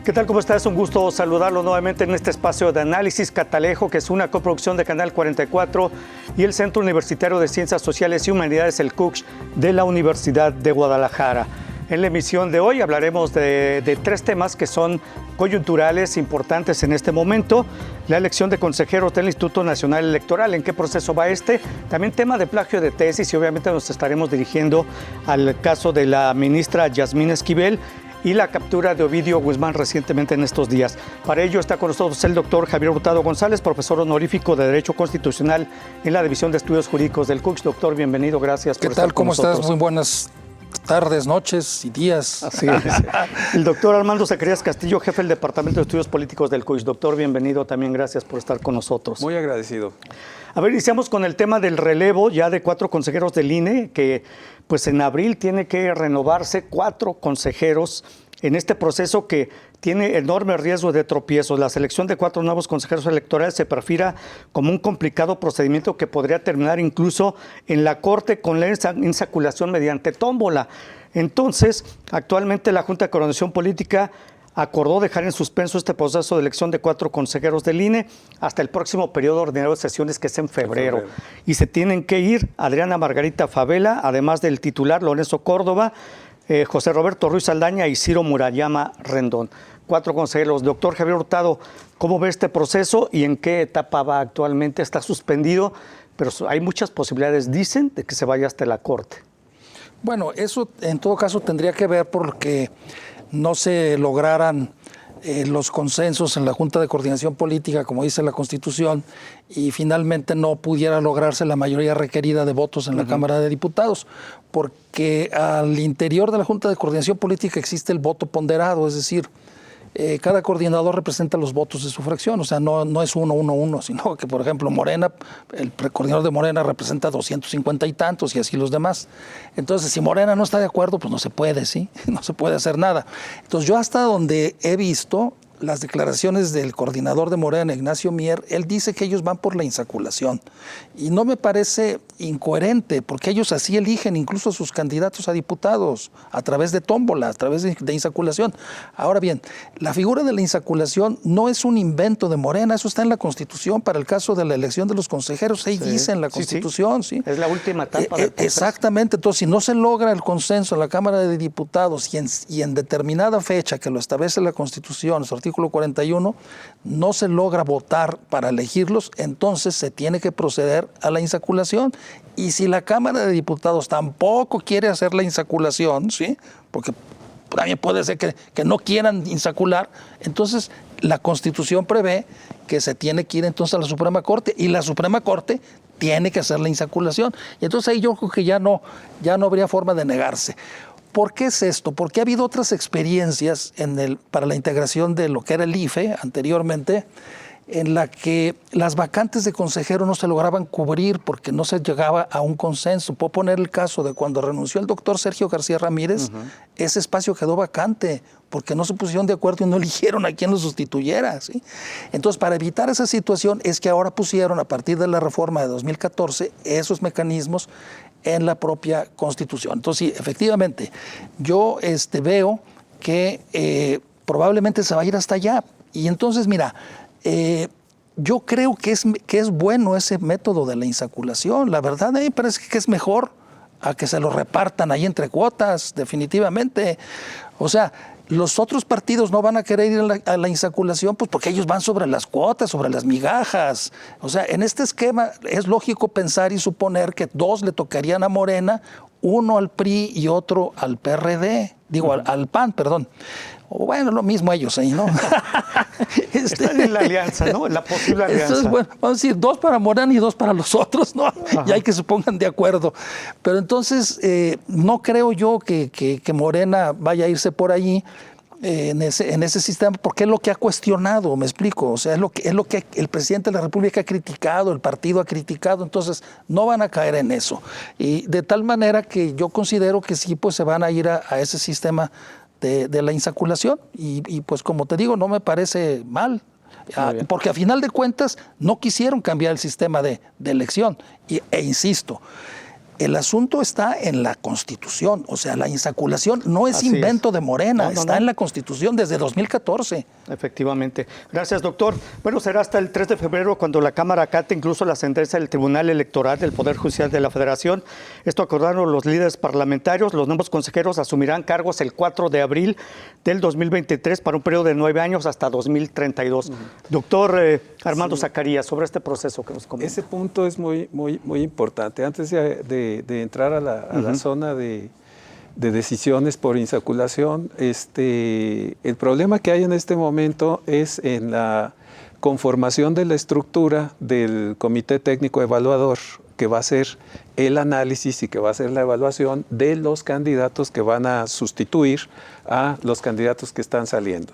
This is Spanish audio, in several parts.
¿Qué tal? ¿Cómo está? Es un gusto saludarlo nuevamente en este espacio de análisis Catalejo, que es una coproducción de Canal 44 y el Centro Universitario de Ciencias Sociales y Humanidades, el CUCH, de la Universidad de Guadalajara. En la emisión de hoy hablaremos de tres temas que son coyunturales importantes en este momento: la elección de consejeros del Instituto Nacional Electoral, en qué proceso va este, también tema de plagio de tesis, y obviamente nos estaremos dirigiendo al caso de la ministra Yasmín Esquivel y la captura de Ovidio Guzmán recientemente en estos días. Para ello está con nosotros el doctor Javier Hurtado González, profesor honorífico de Derecho Constitucional en la División de Estudios Jurídicos del CUCH. Doctor, bienvenido, gracias por estar con nosotros. ¿Qué tal? ¿Cómo estás? Muy buenas tardes, noches y días. Así es. El doctor Armando Zacarías Castillo, jefe del Departamento de Estudios Políticos del CUCH. Doctor, bienvenido también, gracias por estar con nosotros. Muy agradecido. A ver, iniciamos con el tema del relevo ya de 4 consejeros del INE, que pues en abril tiene que renovarse 4 consejeros en este proceso que tiene enorme riesgo de tropiezos. La selección de 4 nuevos consejeros electorales se perfila como un complicado procedimiento que podría terminar incluso en la Corte con la insaculación mediante tómbola. Entonces, actualmente la Junta de Coordinación Política acordó dejar en suspenso este proceso de elección de 4 consejeros del INE hasta el próximo periodo ordinario de sesiones, que es en febrero. Y se tienen que ir Adriana Margarita Favela, además del titular Lorenzo Córdoba, José Roberto Ruiz Saldaña y Ciro Murayama Rendón. 4 consejeros. Doctor Javier Hurtado, ¿cómo ve este proceso y en qué etapa va actualmente? Está suspendido, pero hay muchas posibilidades, dicen, de que se vaya hasta la Corte. Bueno, eso en todo caso tendría que ver porque no se lograran los consensos en la Junta de Coordinación Política, como dice la Constitución, y finalmente no pudiera lograrse la mayoría requerida de votos en la Cámara de Diputados, porque al interior de la Junta de Coordinación Política existe el voto ponderado, es decir, cada coordinador representa los votos de su fracción, o sea, no es 1-1-1, sino que, por ejemplo, Morena, el coordinador de Morena representa 250 y tantos y así los demás. Entonces, si Morena no está de acuerdo, pues no se puede, ¿sí? No se puede hacer nada. Entonces, yo hasta donde he visto las declaraciones del coordinador de Morena, Ignacio Mier, él dice que ellos van por la insaculación. Y no me parece incoherente, porque ellos así eligen incluso a sus candidatos a diputados, a través de tómbola, a través de insaculación. Ahora bien, la figura de la insaculación no es un invento de Morena, eso está en la Constitución para el caso de la elección de los consejeros, ahí dice en la Constitución. Sí. Es la última etapa del proceso. Exactamente, entonces si no se logra el consenso en la Cámara de Diputados y en determinada fecha que lo establece la Constitución, su artículo 41, no se logra votar para elegirlos, entonces se tiene que proceder a la insaculación. Y si la Cámara de Diputados tampoco quiere hacer la insaculación, ¿sí? Porque también puede ser que no quieran insacular, entonces la Constitución prevé que se tiene que ir entonces a la Suprema Corte, y la Suprema Corte tiene que hacer la insaculación. Y entonces ahí yo creo que ya no habría forma de negarse. ¿Por qué es esto? Porque ha habido otras experiencias para la integración de lo que era el IFE anteriormente, en la que las vacantes de consejero no se lograban cubrir porque no se llegaba a un consenso. Puedo poner el caso de cuando renunció el doctor Sergio García Ramírez, ese espacio quedó vacante porque no se pusieron de acuerdo y no eligieron a quien lo sustituyera, ¿sí? Entonces, para evitar esa situación es que ahora pusieron, a partir de la reforma de 2014, esos mecanismos en la propia Constitución. Entonces, sí, efectivamente, yo veo que probablemente se va a ir hasta allá. Y entonces, mira, yo creo que es bueno ese método de la insaculación. La verdad, a mí me parece que es mejor a que se lo repartan ahí entre cuotas, definitivamente. O sea, los otros partidos no van a querer ir a la insaculación, pues porque ellos van sobre las cuotas, sobre las migajas. O sea, en este esquema es lógico pensar y suponer que 2 le tocarían a Morena, 1 al PRI y otro al PRD, al PAN, perdón. O bueno, lo mismo ellos ahí, ¿no? Están en la alianza, ¿no? La posible alianza. Entonces, bueno, vamos a decir 2 para Morena y 2 para los otros, ¿no? Y hay que se pongan de acuerdo. Pero entonces, no creo yo que Morena vaya a irse por ahí en ese sistema, porque es lo que ha cuestionado, me explico. O sea, es lo que el presidente de la República ha criticado, el partido ha criticado, entonces no van a caer en eso. Y de tal manera que yo considero que sí, pues se van a ir a ese sistema de la insaculación, y pues como te digo, no me parece mal, porque a final de cuentas no quisieron cambiar el sistema de elección, e insisto, El asunto está en la Constitución, o sea, la insaculación no es invento de Morena, está en la Constitución desde 2014. Efectivamente. Gracias, doctor. Bueno, será hasta el 3 de febrero cuando la Cámara acate incluso la sentencia del Tribunal Electoral del Poder Judicial de la Federación. Esto acordaron los líderes parlamentarios. Los nuevos consejeros asumirán cargos el 4 de abril del 2023 para un periodo de 9 años hasta 2032. Doctor Armando Zacarías, sobre este proceso que nos comenta. Ese punto es muy importante. Antes de entrar a la zona de decisiones por insaculación, el problema que hay en este momento es en la conformación de la estructura del Comité Técnico Evaluador, que va a hacer el análisis y que va a hacer la evaluación de los candidatos que van a sustituir a los candidatos que están saliendo.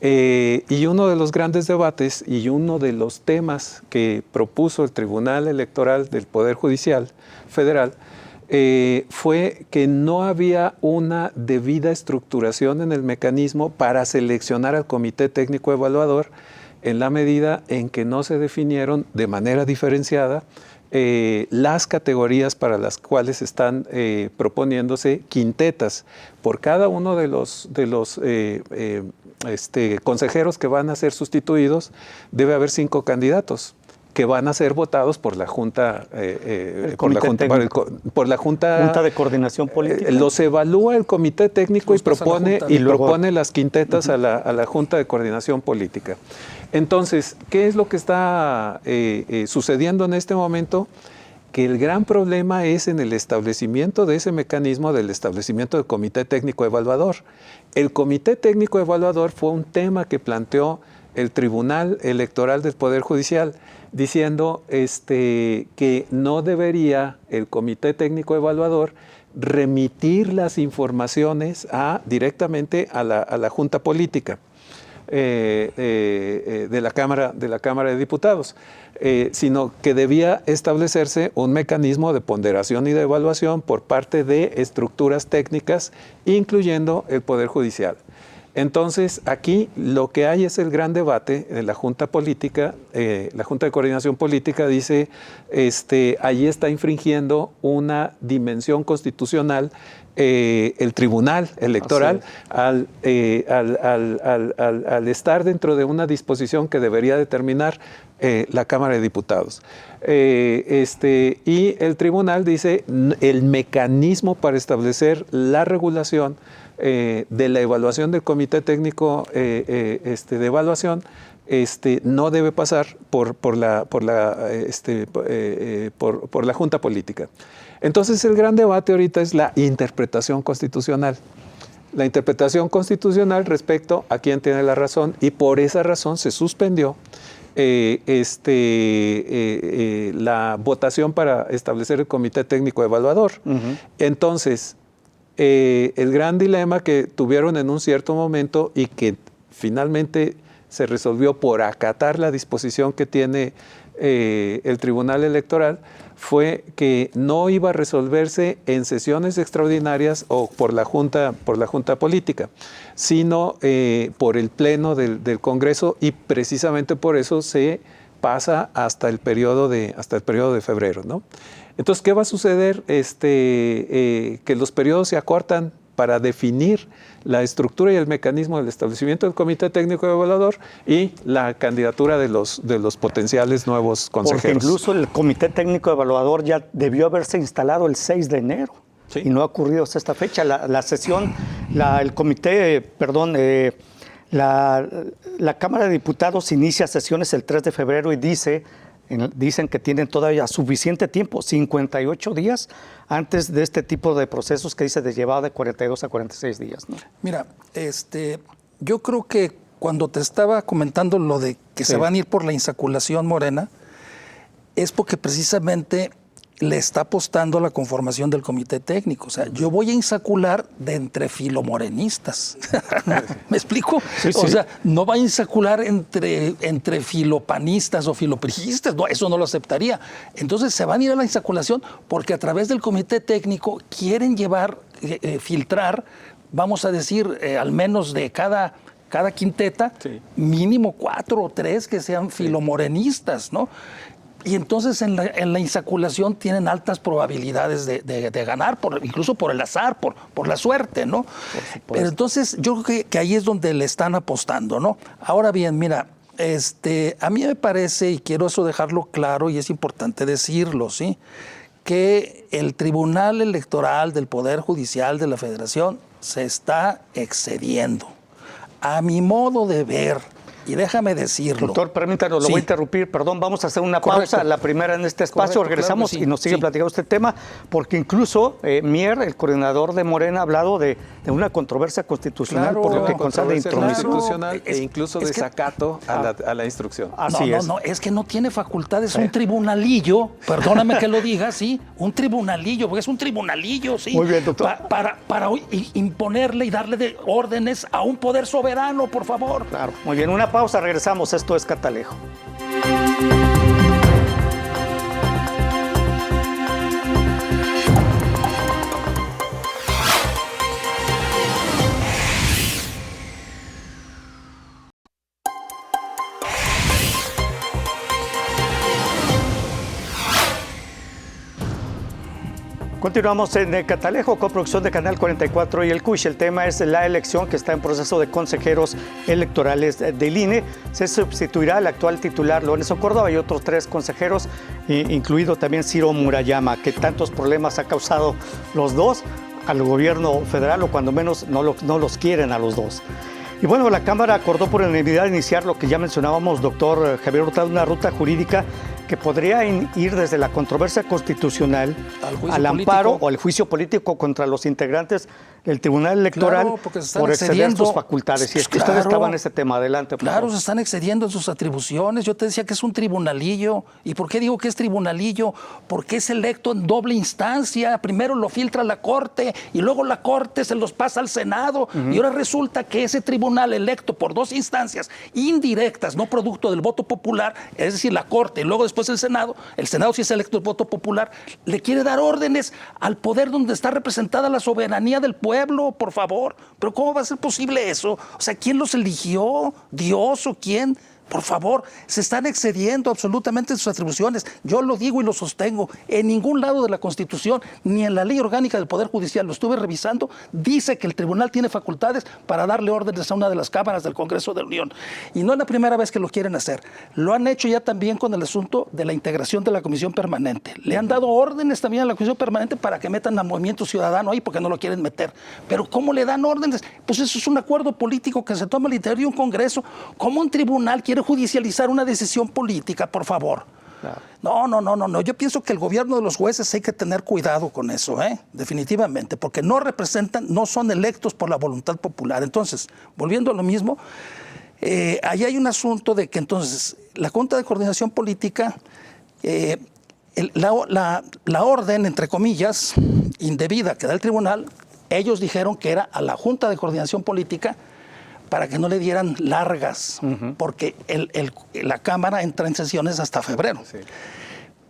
Y uno de los grandes debates y uno de los temas que propuso el Tribunal Electoral del Poder Judicial Federal fue que no había una debida estructuración en el mecanismo para seleccionar al Comité Técnico Evaluador en la medida en que no se definieron de manera diferenciada las categorías para las cuales están proponiéndose quintetas. Por cada uno de los consejeros que van a ser sustituidos, debe haber 5 candidatos que van a ser votados por la Junta, por la Junta de Coordinación Política. Los evalúa el Comité Técnico y propone las quintetas a la Junta de Coordinación Política. Entonces, ¿qué es lo que está sucediendo en este momento? Que el gran problema es en el establecimiento de ese mecanismo, del establecimiento del Comité Técnico Evaluador. El Comité Técnico Evaluador fue un tema que planteó el Tribunal Electoral del Poder Judicial, diciendo que no debería el Comité Técnico Evaluador remitir las informaciones directamente a la Junta Política de la Cámara de Diputados, sino que debía establecerse un mecanismo de ponderación y de evaluación por parte de estructuras técnicas, incluyendo el Poder Judicial. Entonces, aquí lo que hay es el gran debate de la Junta Política. La Junta de Coordinación Política dice, allí está infringiendo una dimensión constitucional el Tribunal Electoral al estar dentro de una disposición que debería determinar la Cámara de Diputados. Y el Tribunal dice, el mecanismo para establecer la regulación de la evaluación del Comité Técnico de Evaluación no debe pasar por la Junta Política. Entonces el gran debate ahorita es la interpretación constitucional. La interpretación constitucional respecto a quién tiene la razón, y por esa razón se suspendió la votación para establecer el Comité Técnico Evaluador. Entonces, el gran dilema que tuvieron en un cierto momento y que finalmente se resolvió por acatar la disposición que tiene el Tribunal Electoral fue que no iba a resolverse en sesiones extraordinarias o por la Junta Política, sino por el Pleno del Congreso, y precisamente por eso se pasa hasta el periodo de febrero, ¿no? Entonces, ¿qué va a suceder? Que los periodos se acortan para definir la estructura y el mecanismo del establecimiento del Comité Técnico Evaluador y la candidatura de los potenciales nuevos consejeros. Porque incluso el Comité Técnico Evaluador ya debió haberse instalado el 6 de enero. Sí. Y no ha ocurrido hasta esta fecha. La Cámara de Diputados inicia sesiones el 3 de febrero y dicen que tienen todavía suficiente tiempo, 58 días, antes de este tipo de procesos que dice de llevado de 42 a 46 días, ¿no? Mira, yo creo que cuando te estaba comentando lo de que se van a ir por la insaculación Morena, es porque precisamente le está apostando a la conformación del comité técnico. O sea, yo voy a insacular de entre filomorenistas. ¿Me explico? Sí, sí. O sea, no va a insacular entre filopanistas o filoprigistas. No, eso no lo aceptaría. Entonces se van a ir a la insaculación porque a través del comité técnico quieren filtrar, vamos a decir, al menos de cada quinteta, mínimo 4 o 3 que sean filomorenistas, ¿no? Y entonces en la insaculación tienen altas probabilidades de ganar, incluso por el azar, por la suerte, ¿no? Pero entonces yo creo que ahí es donde le están apostando, ¿no? Ahora bien, mira, a mí me parece, y quiero eso dejarlo claro, y es importante decirlo, ¿sí?, que el Tribunal Electoral del Poder Judicial de la Federación se está excediendo. A mi modo de ver, y déjame decirlo. Doctor, permítanos, lo voy a interrumpir, perdón, vamos a hacer una pausa, la primera en este espacio, regresamos claro que sí, y nos sigue platicando este tema, porque incluso Mier, el coordinador de Morena, ha hablado de una controversia constitucional por lo que consta de intromisión. Constitucional e incluso desacato a la instrucción. Así es. No, es que no tiene facultades, un tribunalillo, perdóname que lo diga, sí, un tribunalillo, porque es un tribunalillo, sí. Muy bien, doctor. Para imponerle y darle órdenes a un poder soberano, por favor. Claro, muy bien, una pausa, regresamos, esto es Catalejo. Continuamos en Catalejo, coproducción de Canal 44 y el CUSH. El tema es la elección que está en proceso de consejeros electorales del INE. Se sustituirá al actual titular Lorenzo Córdoba y otros 3 consejeros, incluido también Ciro Murayama, que tantos problemas ha causado los dos al gobierno federal, o cuando menos no los quieren a los dos. Y bueno, la Cámara acordó por unanimidad iniciar lo que ya mencionábamos, doctor Javier Hurtado, una ruta jurídica que podría ir desde la controversia constitucional al amparo o al juicio político contra los integrantes del Tribunal Electoral, claro, por exceder sus facultades. Y es que ustedes estaban en ese tema. Adelante, por favor. Se están excediendo en sus atribuciones. Yo te decía que es un tribunalillo. ¿Y por qué digo que es tribunalillo? Porque es electo en doble instancia. Primero lo filtra la Corte y luego la Corte se los pasa al Senado. Y ahora resulta que ese tribunal electo por 2 instancias indirectas, no producto del voto popular, es decir, la Corte y luego después el Senado sí es electo el voto popular, le quiere dar órdenes al poder donde está representada la soberanía del pueblo, por favor. Pero ¿cómo va a ser posible eso? O sea, ¿quién los eligió? ¿Dios o quién? Por favor, se están excediendo absolutamente en sus atribuciones. Yo lo digo y lo sostengo. En ningún lado de la Constitución, ni en la Ley Orgánica del Poder Judicial, lo estuve revisando, dice que el tribunal tiene facultades para darle órdenes a una de las cámaras del Congreso de la Unión. Y no es la primera vez que lo quieren hacer. Lo han hecho ya también con el asunto de la integración de la Comisión Permanente. Le han dado órdenes también a la Comisión Permanente para que metan a Movimiento Ciudadano ahí, porque no lo quieren meter. Pero ¿cómo le dan órdenes? Pues eso es un acuerdo político que se toma al interior de un Congreso. ¿Cómo un tribunal quiere judicializar una decisión política, por favor? Claro. No. Yo pienso que el gobierno de los jueces hay que tener cuidado con eso, definitivamente, porque no representan, no son electos por la voluntad popular. Entonces, volviendo a lo mismo, ahí hay un asunto de que entonces la Junta de Coordinación Política, la orden, entre comillas, indebida que da el tribunal, ellos dijeron que era a la Junta de Coordinación Política para que no le dieran largas, porque la Cámara entra en sesiones hasta febrero. Sí.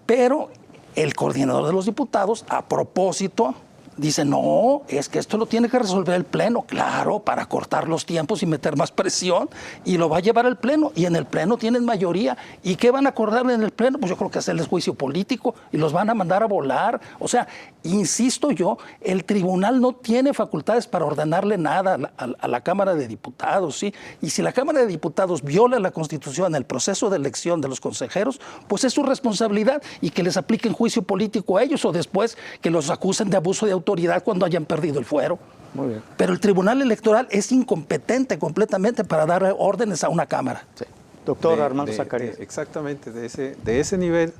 Pero el coordinador de los diputados, a propósito, dice, no, es que esto lo tiene que resolver el Pleno, claro, para cortar los tiempos y meter más presión, y lo va a llevar al Pleno, y en el Pleno tienen mayoría. ¿Y qué van a acordar en el Pleno? Pues yo creo que hacerles juicio político, y los van a mandar a volar. O sea, insisto yo, el tribunal no tiene facultades para ordenarle nada a la Cámara de Diputados, ¿sí? Y si la Cámara de Diputados viola la Constitución en el proceso de elección de los consejeros, pues es su responsabilidad, y que les apliquen juicio político a ellos, o después que los acusen de abuso de autoridad cuando hayan perdido el fuero. Muy bien. Pero el Tribunal Electoral es incompetente completamente para dar órdenes a una Cámara. Sí. Doctor Armando Zacarías. Exactamente, de ese nivel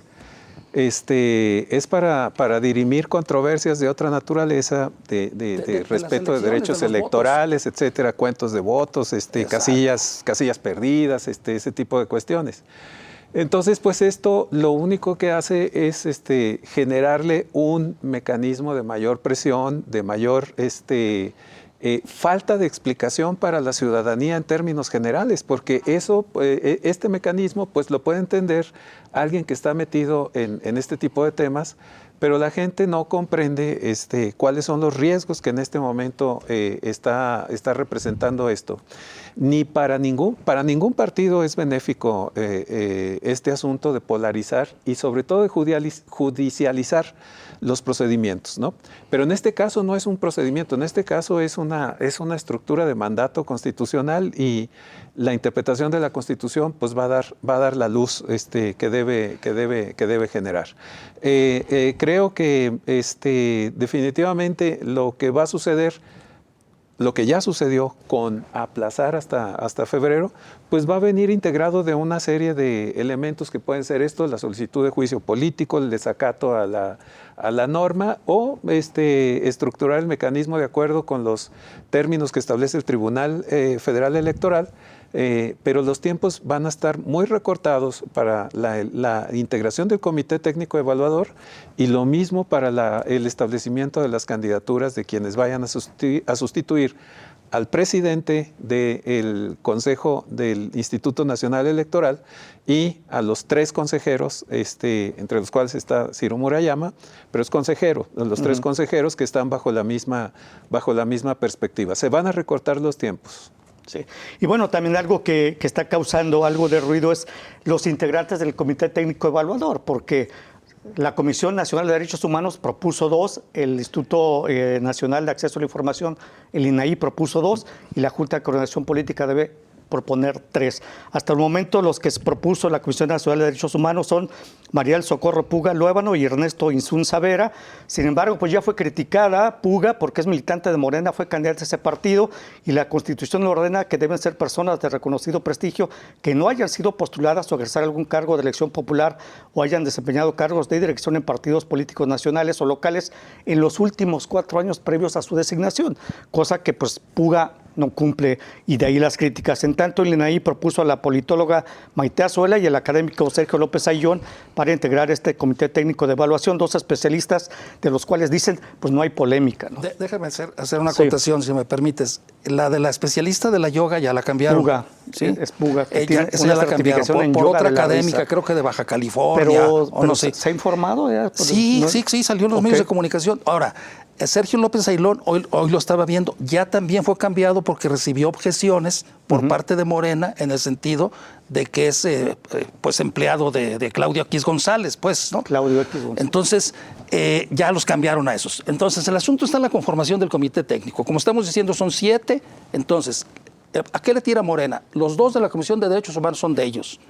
es para dirimir controversias de otra naturaleza, de respeto de derechos electorales, etcétera, cuentos de votos, casillas perdidas, ese tipo de cuestiones. Entonces, pues esto lo único que hace es generarle un mecanismo de mayor presión, de mayor falta de explicación para la ciudadanía en términos generales, porque este mecanismo pues lo puede entender alguien que está metido en este tipo de temas, pero la gente no comprende cuáles son los riesgos que en este momento está representando esto. Ni para ningún partido es benéfico este asunto de polarizar y sobre todo de judicializar los procedimientos, ¿no? Pero en este caso no es un procedimiento, en este caso es una estructura de mandato constitucional y la interpretación de la Constitución pues va a dar la luz que debe generar. Creo que definitivamente lo que va a suceder, lo que ya sucedió con aplazar hasta febrero, pues va a venir integrado de una serie de elementos que pueden ser la solicitud de juicio político, el desacato a la norma o estructurar el mecanismo de acuerdo con los términos que establece el Tribunal Federal Electoral, pero los tiempos van a estar muy recortados para la integración del Comité Técnico Evaluador y lo mismo para el establecimiento de las candidaturas de quienes vayan a sustituir al presidente del Consejo del Instituto Nacional Electoral y a los 3 consejeros, entre los cuales está Ciro Murayama, pero es consejero, los 3 consejeros que están bajo la misma perspectiva. Se van a recortar los tiempos. Sí. Y bueno, también algo que está causando algo de ruido es los integrantes del Comité Técnico Evaluador, porque la Comisión Nacional de Derechos Humanos propuso 2, el Instituto Nacional de Acceso a la Información, el INAI, propuso 2, y la Junta de Coordinación Política debe proponer 3. Hasta el momento los que se propuso la Comisión Nacional de Derechos Humanos son María del Socorro Puga Luébano y Ernesto Insunza Vera. Sin embargo, pues ya fue criticada Puga porque es militante de Morena, fue candidata a ese partido y la Constitución le ordena que deben ser personas de reconocido prestigio que no hayan sido postuladas o ejercer algún cargo de elección popular o hayan desempeñado cargos de dirección en partidos políticos nacionales o locales en los últimos 4 años previos a su designación, cosa que pues Puga no cumple, y de ahí las críticas. En tanto, el INAI propuso a la politóloga Maite Azuela y al académico Sergio López Ayllón para integrar este comité técnico de evaluación, 2 especialistas de los cuales dicen, pues no hay polémica, ¿no? Déjame hacer una acotación, si me permites. La de la especialista de la yoga ya la cambiaron. Puga, ¿sí? Es Puga. Ella ya la cambiaron por otra académica, creo que de Baja California. Pero no sé. ¿se ha informado? Sí, salió en los medios de comunicación. Ahora, Sergio López Ayllón, hoy lo estaba viendo, ya también fue cambiado porque recibió objeciones por parte de Morena en el sentido de que es pues empleado de Claudio X González, pues, ¿no? Claudio X González. Entonces, ya los cambiaron a esos. Entonces, el asunto está en la conformación del comité técnico. Como estamos diciendo, son 7. Entonces, ¿a qué le tira Morena? Los 2 de la Comisión de Derechos Humanos son de ellos.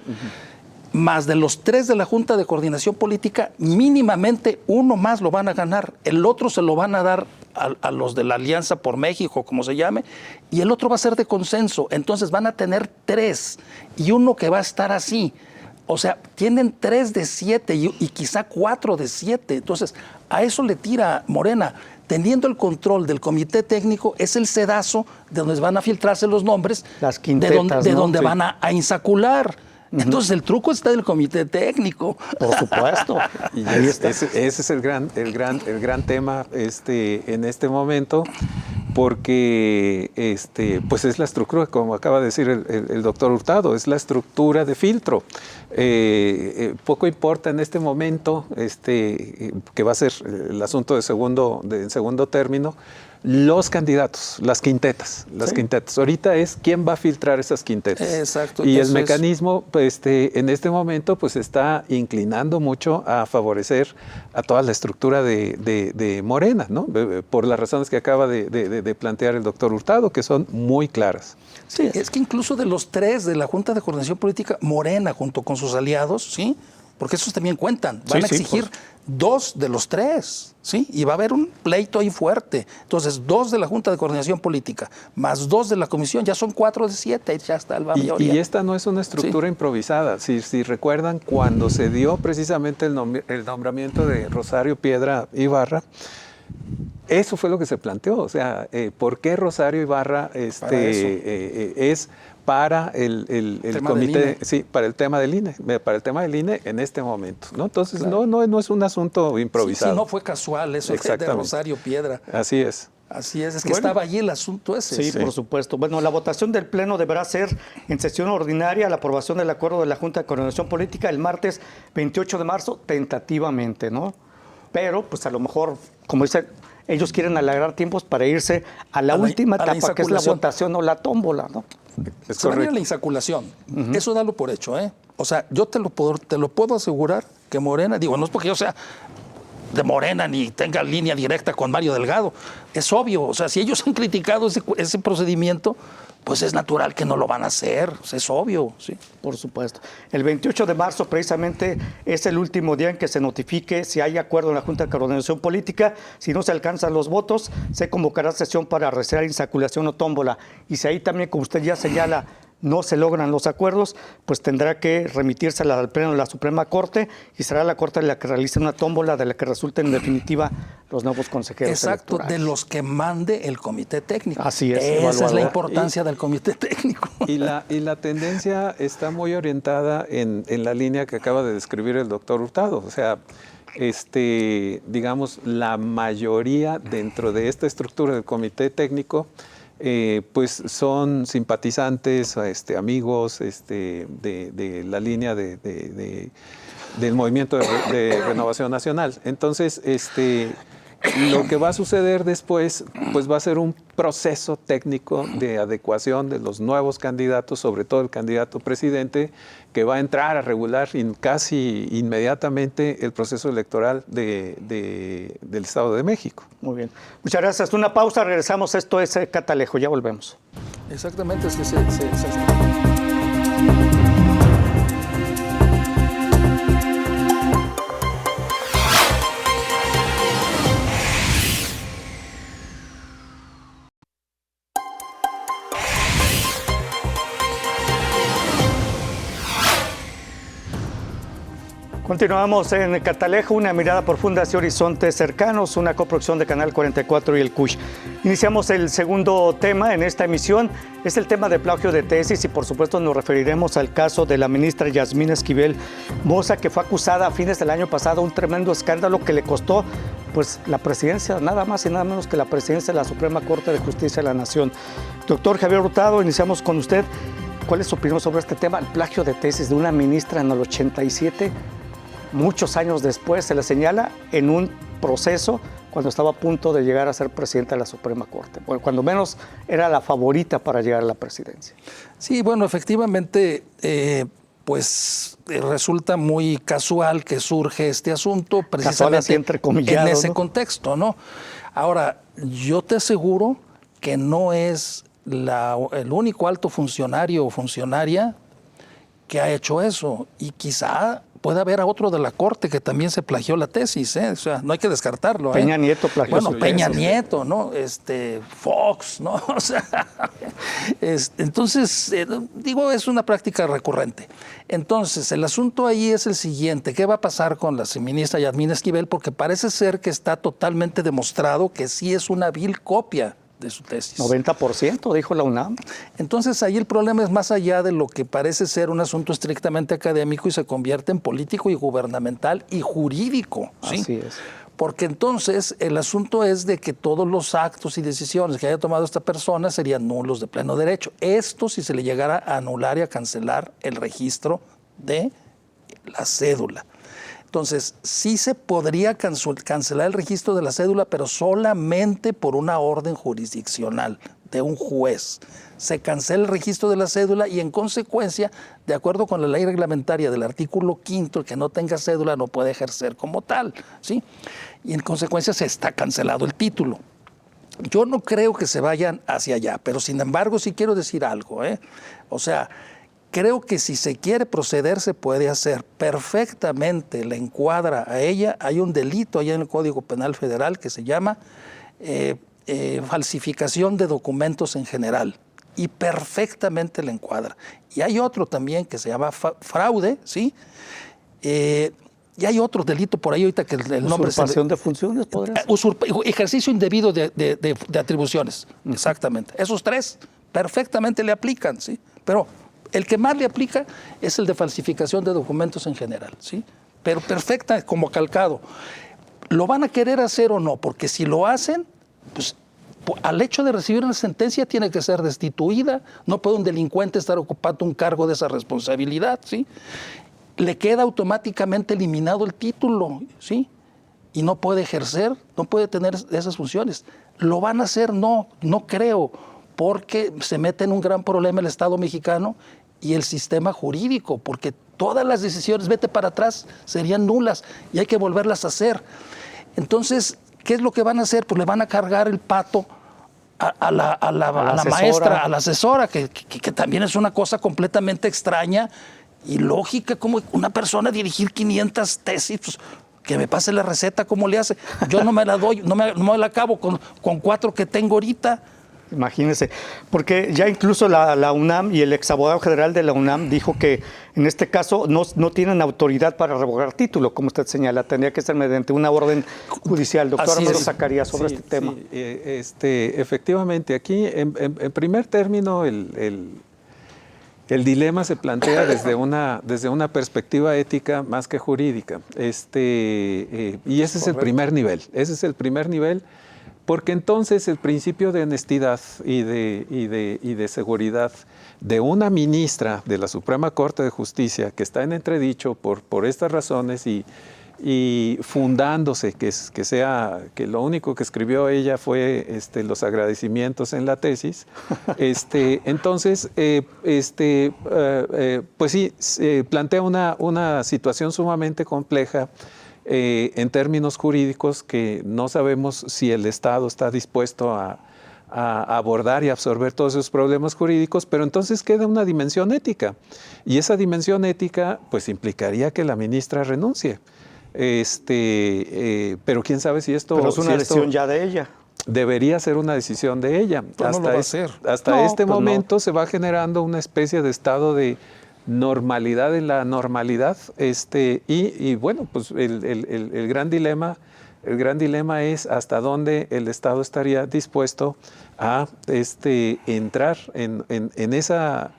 Más de los 3 de la Junta de Coordinación Política, mínimamente 1 más lo van a ganar. El otro se lo van a dar a los de la Alianza por México, como se llame, y el otro va a ser de consenso. Entonces van a tener 3 y 1 que va a estar así. O sea, tienen 3 de 7 y quizá 4 de 7. Entonces, a eso le tira Morena. Teniendo el control del comité técnico, es el sedazo de donde van a filtrarse los nombres, las quintetas, de donde van a insacular. Entonces el truco está en el comité técnico. Por supuesto. Y ese es el gran tema en este momento, porque pues es la estructura, como acaba de decir el doctor Hurtado, es la estructura de filtro. Poco importa en este momento, que va a ser el asunto en segundo término, los candidatos, las quintetas. Ahorita es quién va a filtrar esas quintetas. Exacto. Y el mecanismo, en este momento, pues está inclinando mucho a favorecer a toda la estructura de Morena, ¿no? Por las razones que acaba de plantear el doctor Hurtado, que son muy claras. Sí, es que incluso de los 3 de la Junta de Coordinación Política, Morena, junto con sus aliados, ¿sí? Porque esos también cuentan. Van a exigir 2 de los 3, ¿sí? Y va a haber un pleito ahí fuerte. Entonces, 2 de la Junta de Coordinación Política, más 2 de la Comisión, ya son 4 de 7, ya está la mayoría. Y esta no es una estructura improvisada. Si recuerdan, cuando se dio precisamente el nombramiento de Rosario Piedra Ibarra, eso fue lo que se planteó. O sea, ¿por qué Rosario Ibarra es para el comité, para el tema del INE, en este momento, ¿no? Entonces, claro. no es un asunto improvisado. Sí, no fue casual eso de Rosario Piedra. Así es. Así es que estaba allí el asunto ese. Sí, por supuesto. Bueno, la votación del Pleno deberá ser en sesión ordinaria, la aprobación del acuerdo de la Junta de Coordinación Política el martes 28 de marzo, tentativamente, ¿no? pero pues a lo mejor, como dice, ellos quieren alargar tiempos para irse a la última etapa, que es la votación o la tómbola, ¿no? Se va a ir a la insaculación. Eso dalo por hecho, ¿eh? O sea, yo te lo puedo asegurar que Morena, digo, no es porque yo sea de Morena ni tenga línea directa con Mario Delgado. Es obvio, o sea, si ellos han criticado ese procedimiento, pues es natural que no lo van a hacer, es obvio, sí. Por supuesto. El 28 de marzo precisamente es el último día en que se notifique si hay acuerdo en la Junta de Coordinación Política. Si no se alcanzan los votos, se convocará sesión para realizar insaculación o tómbola. Y si ahí también, como usted ya señala, no se logran los acuerdos, pues tendrá que remitirse al Pleno de la Suprema Corte y será la Corte la que realice una tómbola de la que resulten en definitiva los nuevos consejeros. Exacto, electorales. de los que mande el Comité Técnico. Así es. Esa es la importancia del Comité Técnico. Y la tendencia está muy orientada en la línea que acaba de describir el doctor Hurtado. O sea, digamos, la mayoría dentro de esta estructura del Comité Técnico pues son simpatizantes, amigos de la línea del Movimiento de Renovación Nacional. Entonces, lo que va a suceder después, pues va a ser un proceso técnico de adecuación de los nuevos candidatos, sobre todo el candidato presidente, que va a entrar a regular casi inmediatamente el proceso electoral del Estado de México. Muy bien. Muchas gracias. Una pausa, regresamos. Esto es Catalejo, ya volvemos. Exactamente, es que Continuamos en Catalejo, una mirada profunda hacia horizontes cercanos, una coproducción de Canal 44 y el CUSH. Iniciamos el segundo tema en esta emisión, es el tema de plagio de tesis y por supuesto nos referiremos al caso de la ministra Yasmín Esquivel Moza, que fue acusada a fines del año pasado, un tremendo escándalo que le costó pues la presidencia, nada más y nada menos que la presidencia de la Suprema Corte de Justicia de la Nación. Doctor Javier Hurtado, iniciamos con usted. ¿Cuál es su opinión sobre este tema, el plagio de tesis de una ministra en el 87? Muchos años después se le señala en un proceso cuando estaba a punto de llegar a ser presidenta de la Suprema Corte. Bueno, cuando menos era la favorita para llegar a la presidencia. Sí, bueno, efectivamente, resulta muy casual que surge este asunto precisamente en ese contexto, ¿no? Ahora, yo te aseguro que no es el único alto funcionario o funcionaria que ha hecho eso, y quizá puede haber a otro de la Corte que también se plagió la tesis, ¿eh? O sea, no hay que descartarlo. Peña Nieto plagió. Bueno, Peña Nieto, ¿no? Fox, ¿no? O sea, entonces, digo, es una práctica recurrente. Entonces, el asunto ahí es el siguiente: ¿qué va a pasar con la ministra Yasmín Esquivel? Porque parece ser que está totalmente demostrado que sí es una vil copia de su tesis. 90%, dijo la UNAM. Entonces ahí el problema es más allá de lo que parece ser un asunto estrictamente académico y se convierte en político y gubernamental y jurídico. ¿Sí? Así es. Porque entonces el asunto es de que todos los actos y decisiones que haya tomado esta persona serían nulos de pleno derecho. Esto si se le llegara a anular y a cancelar el registro de la cédula. Entonces, sí se podría cancelar el registro de la cédula, pero solamente por una orden jurisdiccional de un juez. Se cancela el registro de la cédula y, en consecuencia, de acuerdo con la ley reglamentaria del artículo 5, el que no tenga cédula no puede ejercer como tal, ¿sí? Y, en consecuencia, se está cancelado el título. Yo no creo que se vayan hacia allá, pero, sin embargo, sí quiero decir algo, ¿eh? O sea, creo que si se quiere proceder, se puede hacer perfectamente, le encuadra a ella. Hay un delito allá en el Código Penal Federal que se llama falsificación de documentos en general, y perfectamente le encuadra. Y hay otro también que se llama fraude, ¿sí? Y hay otro delito por ahí ahorita que el nombre... Usurpación de funciones, ¿podría ser? Ejercicio indebido de atribuciones, exactamente. Esos tres perfectamente le aplican, ¿sí? Pero el que más le aplica es el de falsificación de documentos en general, ¿sí? Pero perfecta, como calcado. ¿Lo van a querer hacer o no? Porque si lo hacen, pues al hecho de recibir una sentencia tiene que ser destituida. No puede un delincuente estar ocupando un cargo de esa responsabilidad, ¿sí? Le queda automáticamente eliminado el título, ¿sí? y no puede ejercer, no puede tener esas funciones. ¿Lo van a hacer? No creo, porque se mete en un gran problema el Estado mexicano y el sistema jurídico, porque todas las decisiones, vete para atrás, serían nulas y hay que volverlas a hacer. Entonces, ¿qué es lo que van a hacer? Pues le van a cargar el pato a la maestra, a la asesora, que también es una cosa completamente extraña y lógica, como una persona dirigir 500 tesis, pues, que me pase la receta, ¿cómo le hace? Yo no me la doy, no me la acabo con 4 que tengo ahorita. Imagínense, porque ya incluso la UNAM y el ex abogado general de la UNAM dijo que en este caso no tienen autoridad para revocar título, como usted señala, tendría que ser mediante una orden judicial. Doctor Armando Zacarías, sobre este tema. Sí, efectivamente, aquí en primer término el dilema se plantea desde una perspectiva ética más que jurídica, y ese es el primer nivel. Porque entonces el principio de honestidad y de seguridad de una ministra de la Suprema Corte de Justicia que está en entredicho por estas razones y fundándose que lo único que escribió ella fue los agradecimientos en la tesis, entonces pues sí, plantea una situación sumamente compleja en términos jurídicos que no sabemos si el Estado está dispuesto a abordar y absorber todos esos problemas jurídicos, pero entonces queda una dimensión ética. Y esa dimensión ética pues implicaría que la ministra renuncie. Pero quién sabe si esto... Pero es una decisión ya de ella. Debería ser una decisión de ella. Pero no lo va a hacer. Hasta este momento se va generando una especie de estado de normalidad en la normalidad, y bueno, pues el gran dilema es hasta dónde el Estado estaría dispuesto a entrar en esa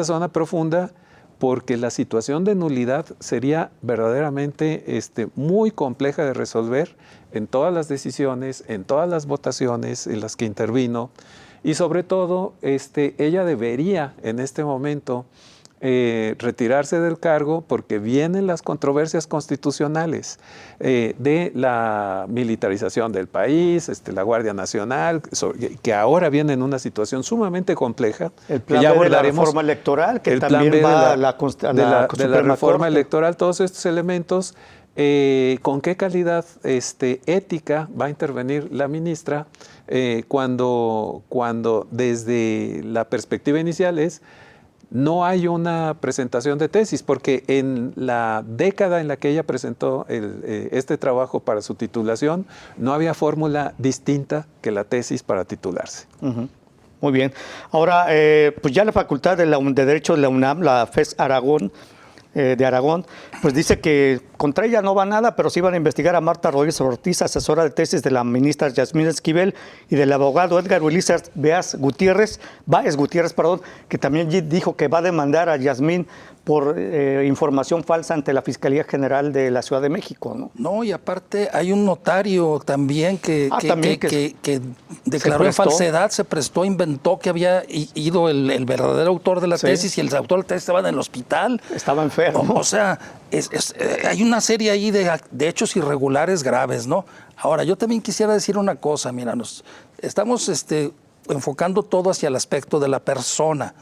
zona profunda, porque la situación de nulidad sería verdaderamente muy compleja de resolver en todas las decisiones, en todas las votaciones en las que intervino, y sobre todo ella debería en este momento retirarse del cargo, porque vienen las controversias constitucionales de la militarización del país, la Guardia Nacional, que ahora viene en una situación sumamente compleja. El plan B de la reforma electoral, que también va a la reforma electoral, todos estos elementos. ¿Con qué calidad ética va a intervenir la ministra cuando desde la perspectiva inicial no hay una presentación de tesis? Porque en la década en la que ella presentó este trabajo para su titulación, no había fórmula distinta que la tesis para titularse. Uh-huh. Muy bien. Ahora, pues ya la Facultad de Derecho de la UNAM, la FES Aragón, de Aragón, pues dice que contra ella no va nada, pero sí van a investigar a Marta Rodríguez Ortiz, asesora de tesis de la ministra Yasmín Esquivel, y del abogado Edgar Ulises Báez Gutiérrez, que también dijo que va a demandar a Yasmín por información falsa ante la Fiscalía General de la Ciudad de México, ¿no? No, y aparte hay un notario también que declaró en falsedad, se prestó, inventó que había ido el verdadero autor de la tesis, y el autor de la tesis estaba en el hospital. Estaba enfermo. O sea, hay una serie ahí de hechos irregulares graves, ¿no? Ahora, yo también quisiera decir una cosa, mira, estamos enfocando todo hacia el aspecto de la persona,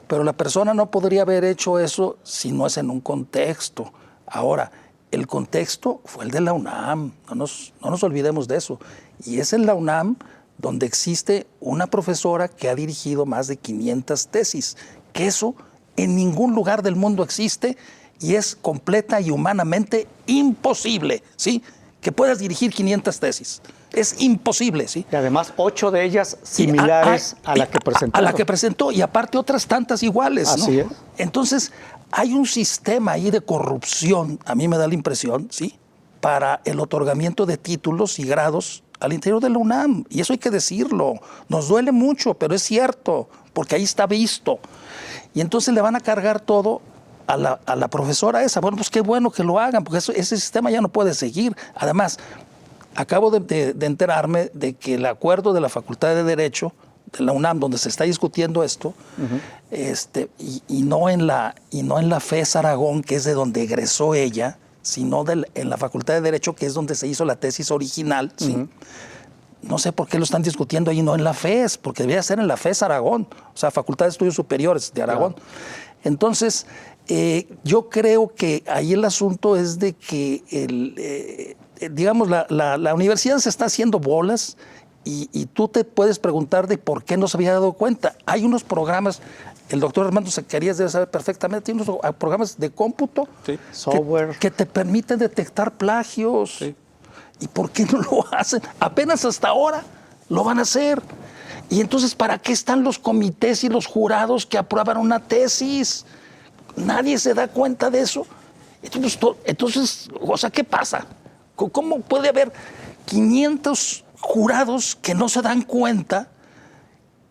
pero la persona no podría haber hecho eso si no es en un contexto. Ahora, el contexto fue el de la UNAM, no nos olvidemos de eso, y es en la UNAM donde existe una profesora que ha dirigido más de 500 tesis, que eso en ningún lugar del mundo existe y es completa y humanamente imposible, ¿sí? Que puedas dirigir 500 tesis. Es imposible, ¿sí? Y además 8 de ellas similares a la que presentó. A la que presentó, y aparte otras tantas iguales, ¿no? Así es. Entonces, hay un sistema ahí de corrupción, a mí me da la impresión, ¿sí? Para el otorgamiento de títulos y grados al interior de la UNAM. Y eso hay que decirlo. Nos duele mucho, pero es cierto, porque ahí está visto. Y entonces le van a cargar todo a la profesora esa. Bueno, pues qué bueno que lo hagan, porque ese sistema ya no puede seguir. Además, acabo de enterarme de que el acuerdo de la Facultad de Derecho de la UNAM, donde se está discutiendo esto, y no en la FES Aragón, que es de donde egresó ella, sino en la Facultad de Derecho, que es donde se hizo la tesis original, ¿sí? No sé por qué lo están discutiendo ahí, no en la FES, porque debería ser en la FES Aragón, o sea, Facultad de Estudios Superiores de Aragón. Claro. Entonces, yo creo que ahí el asunto es de que, digamos, la universidad se está haciendo bolas y tú te puedes preguntar de por qué no se había dado cuenta. Hay unos programas, el doctor Armando Zacarías debe saber perfectamente, hay unos programas de cómputo, sí, software, que te permiten detectar plagios. Sí. ¿Y por qué no lo hacen? Apenas hasta ahora lo van a hacer. Y entonces, ¿para qué están los comités y los jurados que aprueban una tesis? Nadie se da cuenta de eso. Entonces, o sea, ¿qué pasa? ¿Cómo puede haber 500 jurados que no se dan cuenta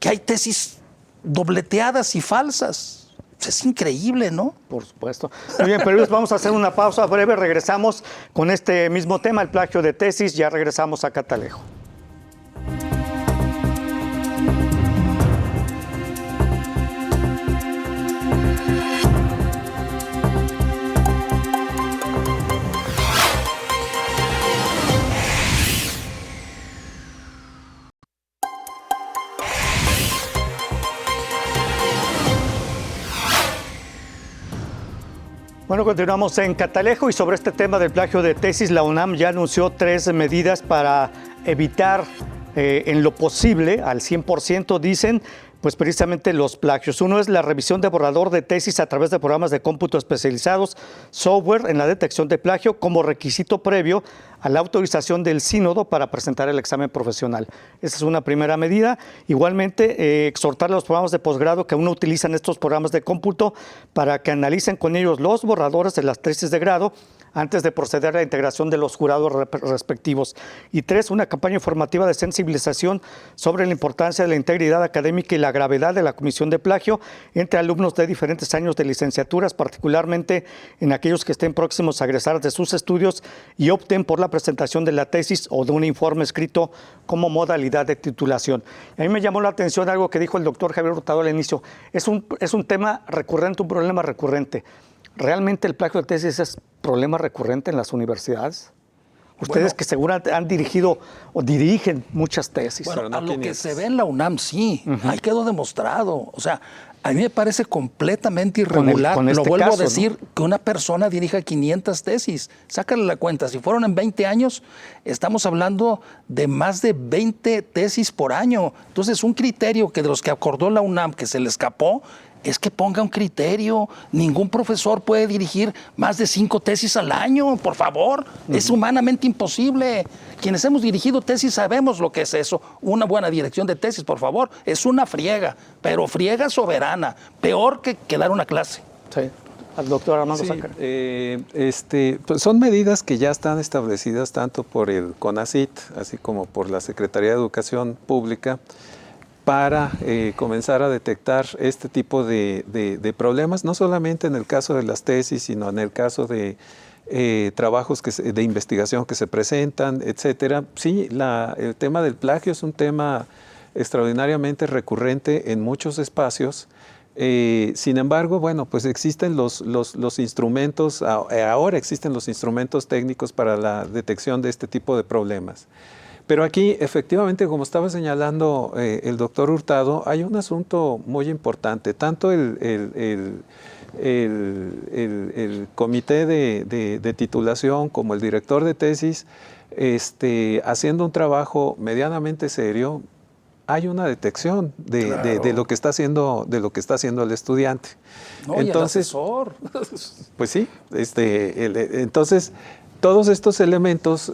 que hay tesis dobleteadas y falsas? Es increíble, ¿no? Por supuesto. Muy bien, pero vamos a hacer una pausa breve. Regresamos con este mismo tema, el plagio de tesis. Ya regresamos a Catalejo. Bueno, continuamos en Catalejo y sobre este tema del plagio de tesis, la UNAM ya anunció 3 medidas para evitar en lo posible, al 100%, dicen, pues precisamente los plagios. Uno es la revisión de borrador de tesis a través de programas de cómputo especializados, software en la detección de plagio como requisito previo a la autorización del sínodo para presentar el examen profesional. Esa es una primera medida. Igualmente, exhortar a los programas de posgrado que aún no utilizan estos programas de cómputo para que analicen con ellos los borradores de las tesis de grado antes de proceder a la integración de los jurados respectivos. Y 3, una campaña informativa de sensibilización sobre la importancia de la integridad académica y la gravedad de la comisión de plagio entre alumnos de diferentes años de licenciaturas, particularmente en aquellos que estén próximos a egresar de sus estudios y opten por la presentación de la tesis o de un informe escrito como modalidad de titulación. A mí me llamó la atención algo que dijo el doctor Javier Hurtado al inicio. Es un tema recurrente, un problema recurrente. ¿Realmente el plagio de tesis es problema recurrente en las universidades? Ustedes que seguramente han dirigido o dirigen muchas tesis. Bueno, no a lo que se ve en la UNAM, sí. Ahí quedó demostrado. O sea, a mí me parece completamente irregular. Lo vuelvo a decir, ¿no? Que una persona dirija 500 tesis. Sácale la cuenta. Si fueron en 20 años, estamos hablando de más de 20 tesis por año. Entonces, un criterio que de los que acordó la UNAM que se le escapó es que ponga un criterio. Ningún profesor puede dirigir más de 5 tesis al año, por favor. Es humanamente imposible. Quienes hemos dirigido tesis sabemos lo que es eso. Una buena dirección de tesis, por favor. Es una friega, pero friega soberana. Peor que dar una clase. Sí. Al doctor Armando Zacarías. Pues son medidas que ya están establecidas tanto por el CONACYT, así como por la Secretaría de Educación Pública, para comenzar a detectar este tipo de problemas, no solamente en el caso de las tesis, sino en el caso de trabajos de investigación que se presentan, etcétera. Sí, el tema del plagio es un tema extraordinariamente recurrente en muchos espacios. Sin embargo, bueno, pues existen los instrumentos, ahora existen los instrumentos técnicos para la detección de este tipo de problemas. Pero aquí, efectivamente, como estaba señalando el doctor Hurtado, hay un asunto muy importante. Tanto el comité de titulación como el director de tesis, haciendo un trabajo medianamente serio, hay una detección de lo que está haciendo el estudiante. No, entonces, y el asesor. Pues sí, entonces todos estos elementos,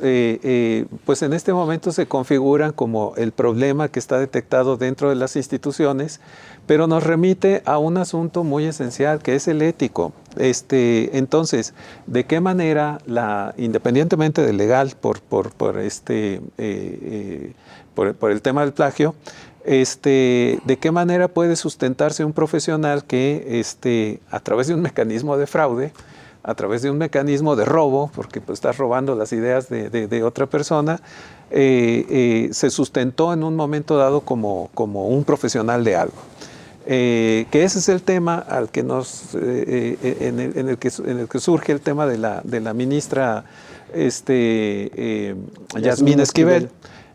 pues en este momento se configuran como el problema que está detectado dentro de las instituciones, pero nos remite a un asunto muy esencial, que es el ético. Entonces, ¿de qué manera, independientemente del legal, por el tema del plagio, de qué manera puede sustentarse un profesional que, a través de un mecanismo de fraude, a través de un mecanismo de robo, porque pues, estás robando las ideas de otra persona, se sustentó en un momento dado como un profesional de algo? Que ese es el tema al que en el que surge el tema de la ministra Yasmín Esquivel,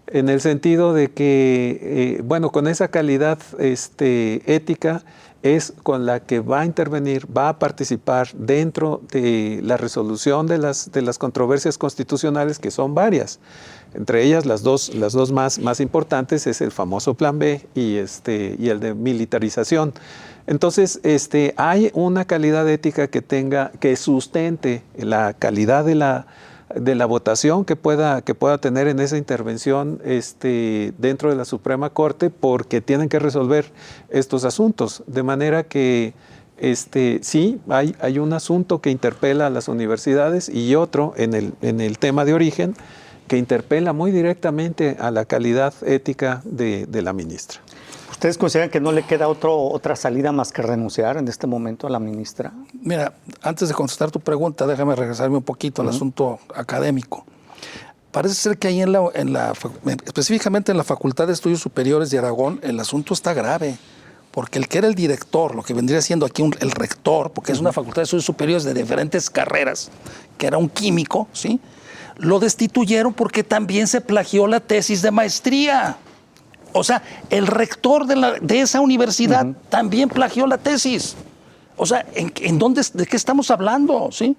en el sentido de que, bueno, con esa calidad ética es con la que va a intervenir, va a participar dentro de la resolución de las controversias constitucionales, que son varias. Entre ellas, las dos más importantes es el famoso Plan B y el de militarización. Entonces, hay una calidad ética que sustente la calidad de la votación que pueda tener en esa intervención dentro de la Suprema Corte, porque tienen que resolver estos asuntos. De manera que sí, hay un asunto que interpela a las universidades y otro en el tema de origen que interpela muy directamente a la calidad ética de la ministra. ¿Ustedes consideran que no le queda otra salida más que renunciar en este momento a la ministra? Mira, antes de contestar tu pregunta, déjame regresarme un poquito al asunto académico. Parece ser que ahí específicamente en la Facultad de Estudios Superiores de Aragón, el asunto está grave, porque el que era el director, lo que vendría siendo aquí el rector, porque es una Facultad de Estudios Superiores de diferentes carreras, que era un químico, ¿sí?, lo destituyeron porque también se plagió la tesis de maestría. O sea, el rector de esa universidad también plagió la tesis. O sea, ¿de qué estamos hablando? ¿Sí?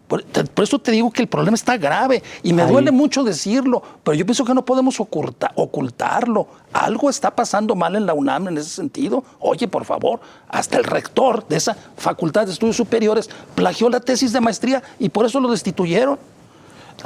Por eso te digo que el problema está grave y me duele mucho decirlo, pero yo pienso que no podemos ocultarlo. Algo está pasando mal en la UNAM en ese sentido. Oye, por favor, hasta el rector de esa Facultad de Estudios Superiores plagió la tesis de maestría y por eso lo destituyeron.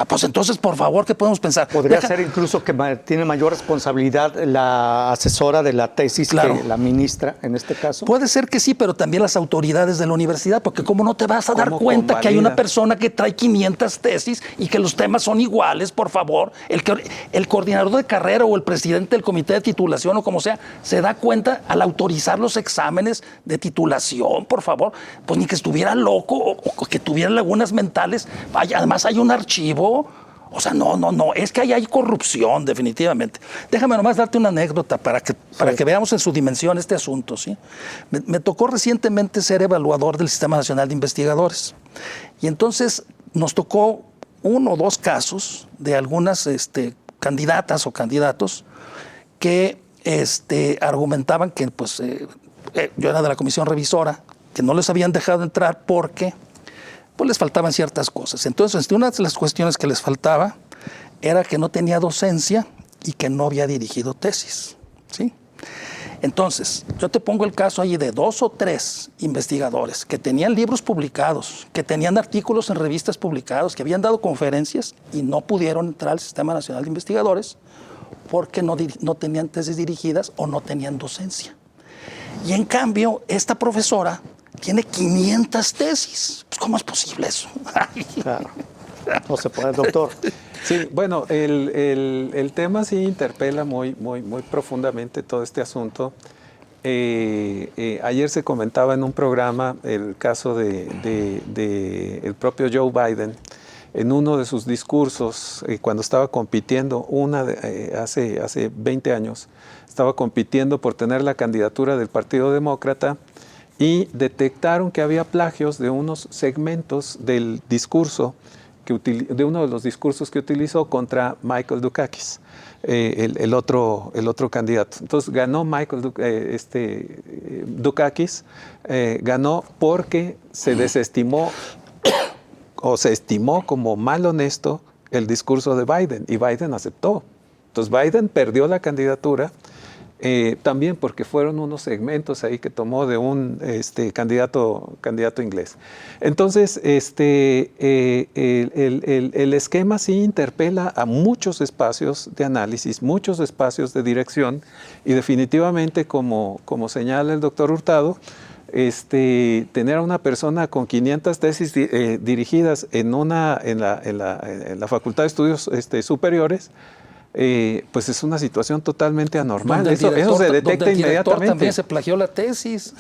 Pues entonces, por favor, ¿qué podemos pensar? Podría ser incluso que tiene mayor responsabilidad la asesora de la tesis, claro, que la ministra, en este caso. Puede ser que sí, pero también las autoridades de la universidad, porque ¿cómo no te vas a dar cuenta que hay una persona que trae 500 tesis y que los temas son iguales, por favor? El coordinador de carrera o el presidente del comité de titulación o como sea, se da cuenta al autorizar los exámenes de titulación, por favor. Pues ni que estuviera loco o que tuviera lagunas mentales. Además hay un archivo. O sea, no, es que ahí hay corrupción, definitivamente. Déjame nomás darte una anécdota para que veamos en su dimensión este asunto, ¿sí? Me tocó recientemente ser evaluador del Sistema Nacional de Investigadores. Y entonces nos tocó 1 o 2 casos de algunas candidatas o candidatos que argumentaban que pues, yo era de la comisión revisora, que no les habían dejado entrar porque pues les faltaban ciertas cosas. Entonces, una de las cuestiones que les faltaba era que no tenía docencia y que no había dirigido tesis, ¿sí? Entonces, yo te pongo el caso ahí de 2 o 3 investigadores que tenían libros publicados, que tenían artículos en revistas publicados, que habían dado conferencias y no pudieron entrar al Sistema Nacional de Investigadores porque no tenían tesis dirigidas o no tenían docencia. Y en cambio, esta profesora tiene 500 tesis. Pues, ¿cómo es posible eso? Claro. No se puede, doctor. Sí, bueno, el tema sí interpela muy profundamente todo este asunto. Ayer se comentaba en un programa el caso de el propio Joe Biden. En uno de sus discursos, cuando estaba compitiendo, hace 20 años, estaba compitiendo por tener la candidatura del Partido Demócrata, y detectaron que había plagios de unos segmentos del discurso, de uno de los discursos que utilizó contra Michael Dukakis, el otro candidato. Entonces ganó Dukakis, ganó porque se desestimó o se estimó como mal honesto el discurso de Biden, y Biden aceptó. Entonces Biden perdió la candidatura, también porque fueron unos segmentos ahí que tomó de un candidato inglés. Entonces, el esquema sí interpela a muchos espacios de análisis, muchos espacios de dirección, y definitivamente, como señala el doctor Hurtado, tener a una persona con 500 tesis dirigidas en la Facultad de Estudios Superiores, pues es una situación totalmente anormal. Donde el Eso se director- detecta donde el director inmediatamente. también se plagió la tesis.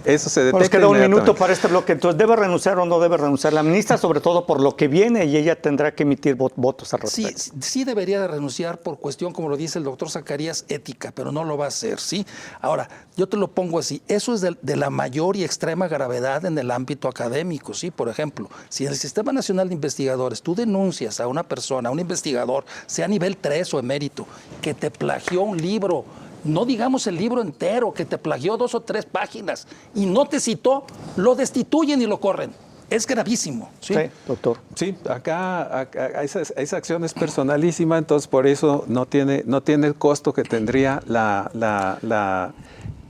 Eso se detecta Nos queda un inmediatamente. minuto para este bloque. Entonces, ¿debe renunciar o no debe renunciar la ministra? Sobre todo por lo que viene, y ella tendrá que emitir votos al Sí, respecto. sí debería de renunciar por cuestión, como lo dice el doctor Zacarías, ética, pero no lo va a hacer, ¿sí? Ahora, yo te lo pongo así, eso es de la mayor y extrema gravedad en el ámbito académico, ¿sí? Por ejemplo, si en el Sistema Nacional de Investigadores tú denuncias a una persona, a un investigador, sea nivel 3 o emérito, que te plagió un libro, no digamos el libro entero, que te plagió 2 o 3 páginas y no te citó, lo destituyen y lo corren. Es gravísimo, ¿sí? Sí, doctor. Sí, acá esa acción es personalísima, entonces por eso no tiene el costo que tendría